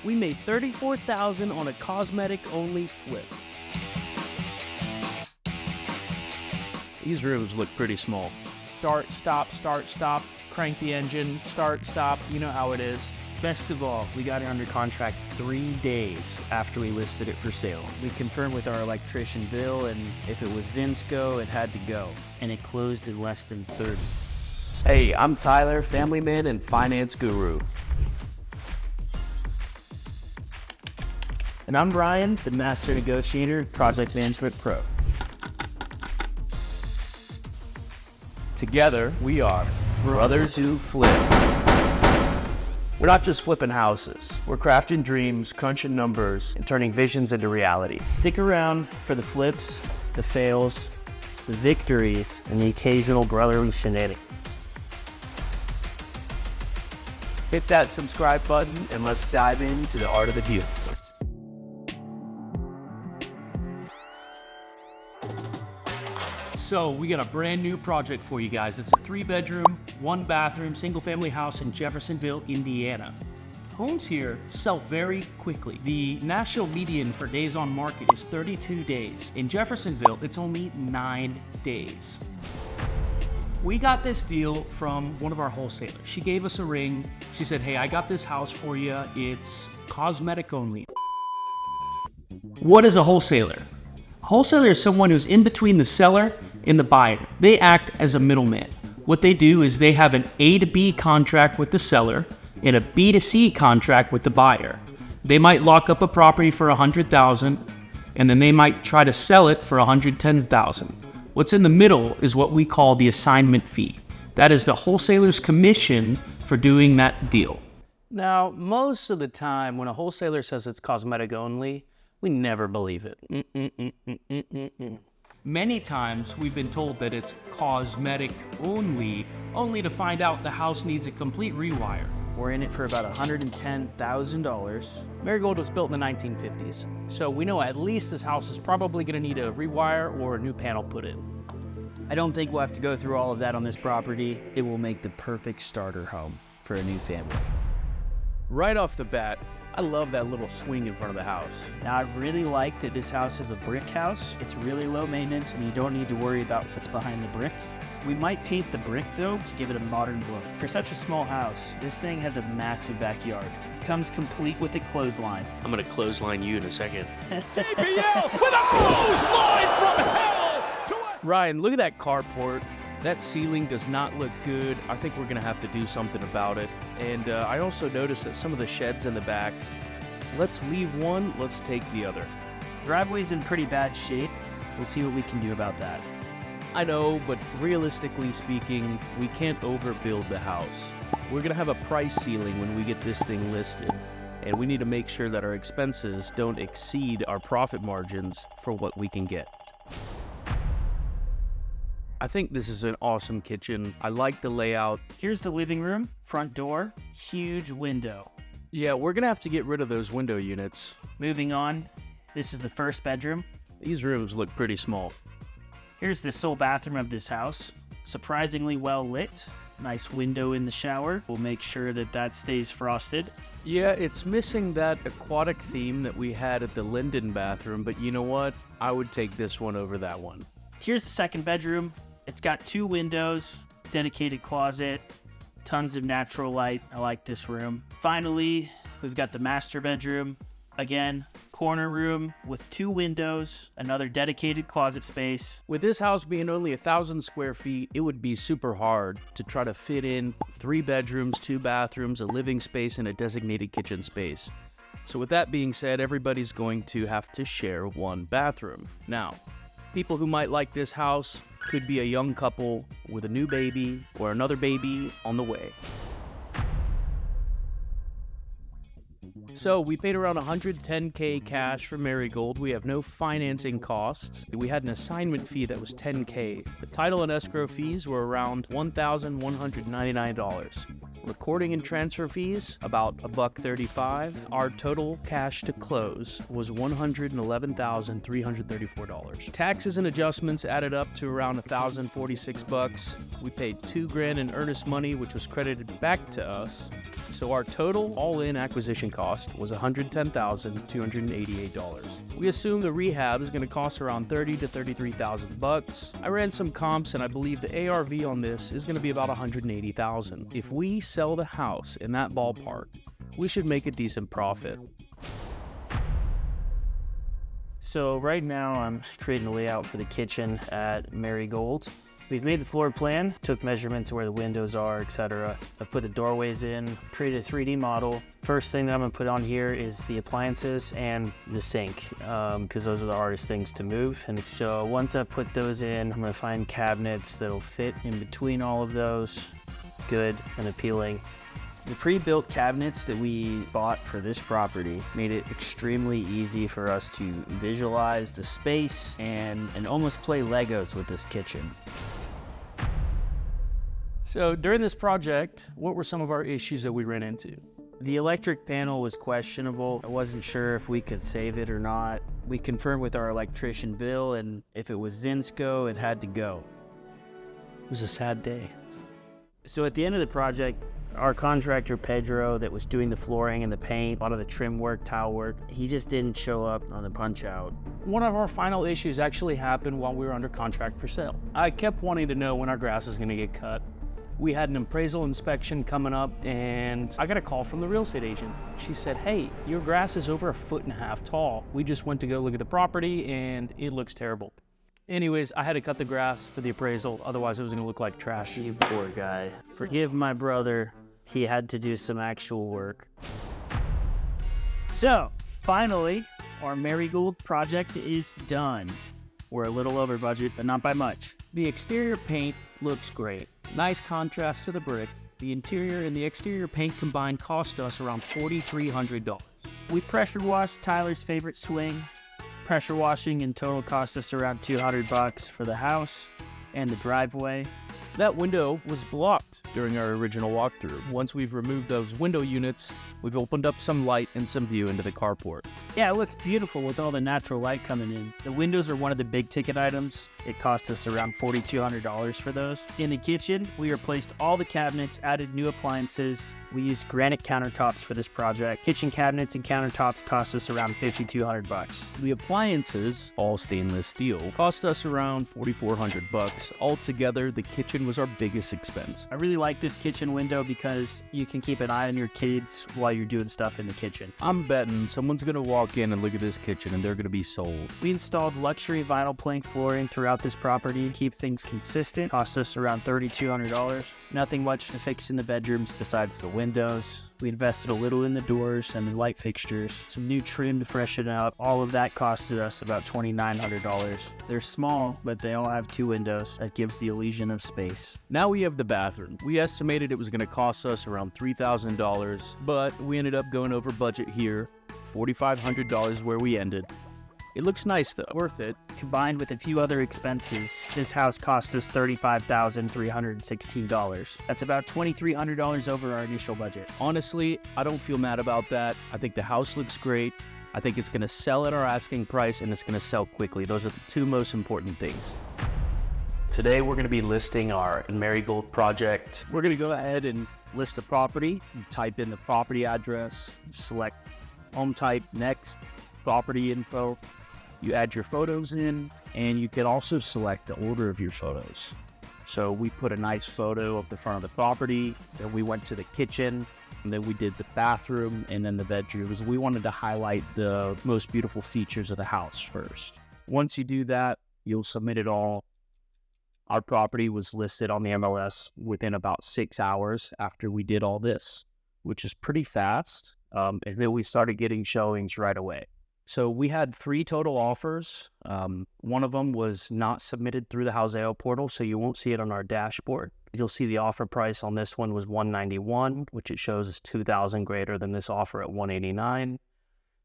we made $34,000 on a Cosmetic-Only flip. These rooms look pretty small. Start, stop, crank the engine, start, stop, you know how it is. Best of all, we got it under contract 3 days after we listed it for sale. We confirmed with our electrician Bill, and if it was Zinsco, it had to go. And it closed in less than 30. Hey, I'm Tyler, family man and finance guru. And I'm Ryan, the master negotiator, project management pro. Together, we are Brothers Who Flip. We're not just flipping houses. We're crafting dreams, crunching numbers, and turning visions into reality. Stick around for the flips, the fails, the victories, and the occasional brotherly shenanigans. Hit that subscribe button and let's dive into the art of the deal. So we got a brand new project for you guys. It's a 3-bedroom, 1-bathroom, single-family house in Jeffersonville, Indiana. Homes here sell very quickly. The national median for days on market is 32 days. In Jeffersonville, it's only 9 days. We got this deal from one of our wholesalers. She gave us a ring. She said, hey, I got this house for you. It's Cosmetic-Only. What is a wholesaler? A wholesaler is someone who's in between the seller and the buyer. They act as a middleman. What they do is they have an A to B contract with the seller and a B to C contract with the buyer. They might lock up a property for $100,000 and then they might try to sell it for $110,000. What's in the middle is what we call the assignment fee. That is the wholesaler's commission for doing that deal. Now, most of the time when a wholesaler says it's cosmetic only, we never believe it. Many times we've been told that it's cosmetic only to find out the house needs a complete rewire. We're in it for about $110,000. Marigold was built in the 1950s, so we know at least this house is probably gonna need a rewire or a new panel put in. I don't think we'll have to go through all of that on this property. It will make the perfect starter home for a new family. Right off the bat, I love that little swing in front of the house. Now, I really like that this house is a brick house. It's really low maintenance and you don't need to worry about what's behind the brick. We might paint the brick though to give it a modern look. For such a small house, this thing has a massive backyard. It comes complete with a clothesline. I'm gonna clothesline you in a second. JPL with a clothesline from hell to a... Ryan, look at that carport. That ceiling does not look good. I think we're gonna have to do something about it. And I also noticed that some of the sheds in the back, let's leave one, let's take the other. Driveway's in pretty bad shape. We'll see what we can do about that. I know, but realistically speaking, we can't overbuild the house. We're gonna have a price ceiling when we get this thing listed, and we need to make sure that our expenses don't exceed our profit margins for what we can get. I think this is an awesome kitchen. I like the layout. Here's the living room, front door, huge window. Yeah, we're gonna have to get rid of those window units. Moving on, this is the first bedroom. These rooms look pretty small. Here's the sole bathroom of this house. Surprisingly well lit. Nice window in the shower. We'll make sure that that stays frosted. Yeah, it's missing that aquatic theme that we had at the Linden bathroom, but you know what? I would take this one over that one. Here's the second bedroom. It's got 2 windows, dedicated closet, tons of natural light. I like this room. Finally, we've got the master bedroom. Again, corner room with 2 windows, another dedicated closet space. With this house being only 1,000 square feet, it would be super hard to try to fit in 3 bedrooms, 2 bathrooms, a living space, and a designated kitchen space. So with that being said, everybody's going to have to share 1 bathroom. Now, people who might like this house could be a young couple with a new baby or another baby on the way. So we paid around $110K cash for Marigold. We have no financing costs. We had an assignment fee that was $10K. The title and escrow fees were around $1,199. Recording and transfer fees, about $135. Our total cash to close was $111,334. Taxes and adjustments added up to around $1,046. We paid $2,000 in earnest money, which was credited back to us. So our total all-in acquisition cost was $110,288. We assume the rehab is going to cost around $30,000 to $33,000. I ran some comps and I believe the ARV on this is going to be about $180,000. If we sell the house in that ballpark, we should make a decent profit. So right now I'm creating a layout for the kitchen at Marigold. We've made the floor plan, took measurements of where the windows are, etc. I've put the doorways in, created a 3D model. First thing that I'm gonna put on here is the appliances and the sink, because those are the hardest things to move. And so once I put those in, I'm gonna find cabinets that'll fit in between all of those, good and appealing. The pre-built cabinets that we bought for this property made it extremely easy for us to visualize the space and almost play Legos with this kitchen. So during this project, what were some of our issues that we ran into? The electric panel was questionable. I wasn't sure if we could save it or not. We confirmed with our electrician Bill, and if it was Zinsco, it had to go. It was a sad day. So at the end of the project, our contractor Pedro that was doing the flooring and the paint, a lot of the trim work, tile work, he just didn't show up on the punch out. One of our final issues actually happened while we were under contract for sale. I kept wanting to know when our grass was gonna get cut. We had an appraisal inspection coming up and I got a call from the real estate agent. She said, hey, your grass is over 1.5 feet tall. We just went to go look at the property and it looks terrible. Anyways, I had to cut the grass for the appraisal, otherwise it was gonna look like trash. You poor guy. Forgive my brother. He had to do some actual work. So, finally, our Marigold project is done. We're a little over budget, but not by much. The exterior paint looks great. Nice contrast to the brick. The interior and the exterior paint combined cost us around $4,300. We pressure washed Tyler's favorite swing. Pressure washing in total cost us around $200 for the house and the driveway. That window was blocked during our original walkthrough. Once we've removed those window units, we've opened up some light and some view into the carport. Yeah, it looks beautiful with all the natural light coming in. The windows are one of the big ticket items. It cost us around $4,200 for those. In the kitchen, we replaced all the cabinets, added new appliances. We used granite countertops for this project. Kitchen cabinets and countertops cost us around $5,200. The appliances, all stainless steel, cost us around $4,400. Altogether, the kitchen was our biggest expense. I really like this kitchen window because you can keep an eye on your kids while you're doing stuff in the kitchen. I'm betting someone's gonna walk in and look at this kitchen and they're gonna be sold. We installed luxury vinyl plank flooring throughout this property. Keep things consistent. Cost us around $3,200. Nothing much to fix in the bedrooms besides the windows. We invested a little in the doors and the light fixtures. Some new trim to freshen up. All of that costed us about $2,900. They're small, but they all have 2 windows. That gives the illusion of space. Now we have the bathroom. We estimated it was gonna cost us around $3,000, but we ended up going over budget here. $4,500 where we ended. It looks nice though, worth it. Combined with a few other expenses, this house cost us $35,316. That's about $2,300 over our initial budget. Honestly, I don't feel mad about that. I think the house looks great. I think it's gonna sell at our asking price and it's gonna sell quickly. Those are the 2 most important things. Today we're gonna be listing our Marigold project. We're gonna go ahead and list the property. You type in the property address, select home type, next, property info. You add your photos in, and you can also select the order of your photos. So we put a nice photo of the front of the property, then we went to the kitchen, and then we did the bathroom, and then the bedrooms. We wanted to highlight the most beautiful features of the house first. Once you do that, you'll submit it all. Our property was listed on the MLS within about 6 hours after we did all this, which is pretty fast. And then we started getting showings right away. So we had 3 total offers. One of them was not submitted through the Houseo portal, so you won't see it on our dashboard. You'll see the offer price on this one was $191, which it shows is $2,000 greater than this offer at $189.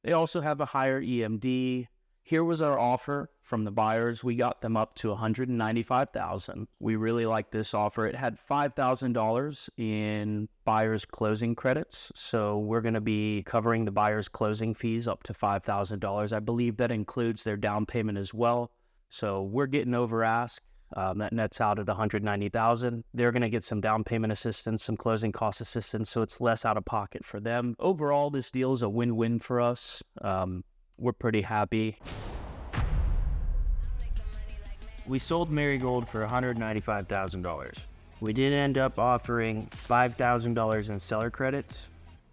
They also have a higher EMD. Here was our offer from the buyers. We got them up to $195,000. We really like this offer. It had $5,000 in buyer's closing credits. So we're going to be covering the buyer's closing fees up to $5,000. I believe that includes their down payment as well. So we're getting over ask. That nets out at $190,000. They're going to get some down payment assistance, some closing cost assistance, so it's less out of pocket for them. Overall, this deal is a win-win for us. We're pretty happy. We sold Marigold for $195,000. We did end up offering $5,000 in seller credits.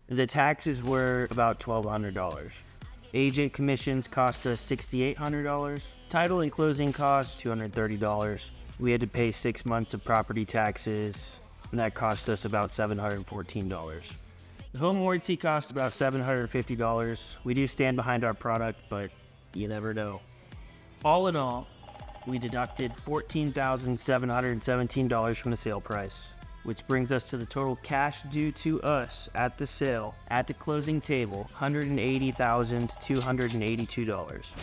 The taxes were about $1,200. Agent commissions cost us $6,800. Title and closing costs $230. We had to pay 6 months of property taxes, and that cost us about $714. The home warranty cost about $750. We do stand behind our product, but you never know. All in all, we deducted $14,717 from the sale price, which brings us to the total cash due to us at the sale, at the closing table, $180,282.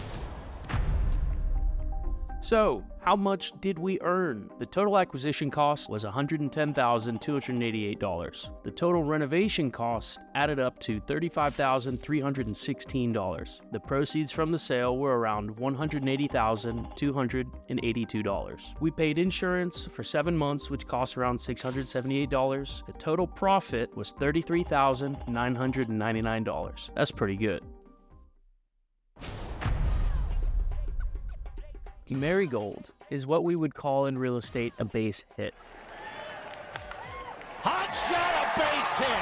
So, how much did we earn? The total acquisition cost was $110,288. The total renovation cost added up to $35,316. The proceeds from the sale were around $180,282. We paid insurance for 7 months, which cost around $678. The total profit was $33,999. That's pretty good. Marigold is what we would call in real estate a base hit. Hot shot, a base hit.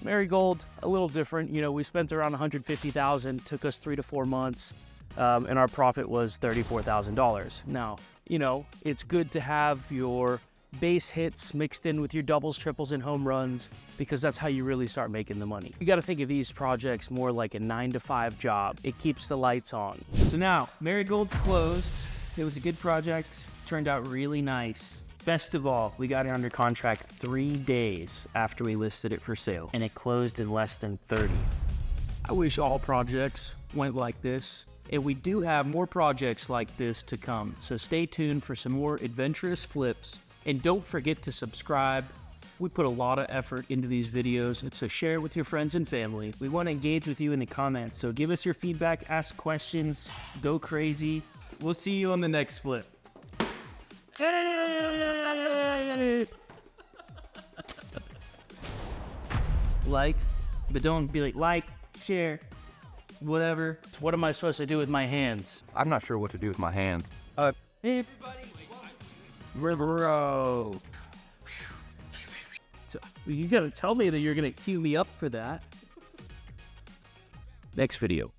Marigold, a little different. You know, we spent around $150,000, took us 3 to 4 months, and our profit was $34,000. Now, you know, it's good to have your base hits mixed in with your doubles, triples, and home runs, because that's how you really start making the money. You got to think of these projects more like a 9-to-5 job. It keeps the lights on. So now, Marigold's closed. It was a good project. Turned out really nice. Best of all, we got it under contract 3 days after we listed it for sale, and it closed in less than 30. I wish all projects went like this, and we do have more projects like this to come. So stay tuned for some more adventurous flips. And don't forget to subscribe. We put a lot of effort into these videos, so share with your friends and family. We want to engage with you in the comments, so give us your feedback, ask questions, go crazy. We'll see you on the next flip. Like, but don't be like, share, whatever. What am I supposed to do with my hands? I'm not sure what to do with my hand. Bro. So, you gotta tell me that you're gonna cue me up for that. Next video.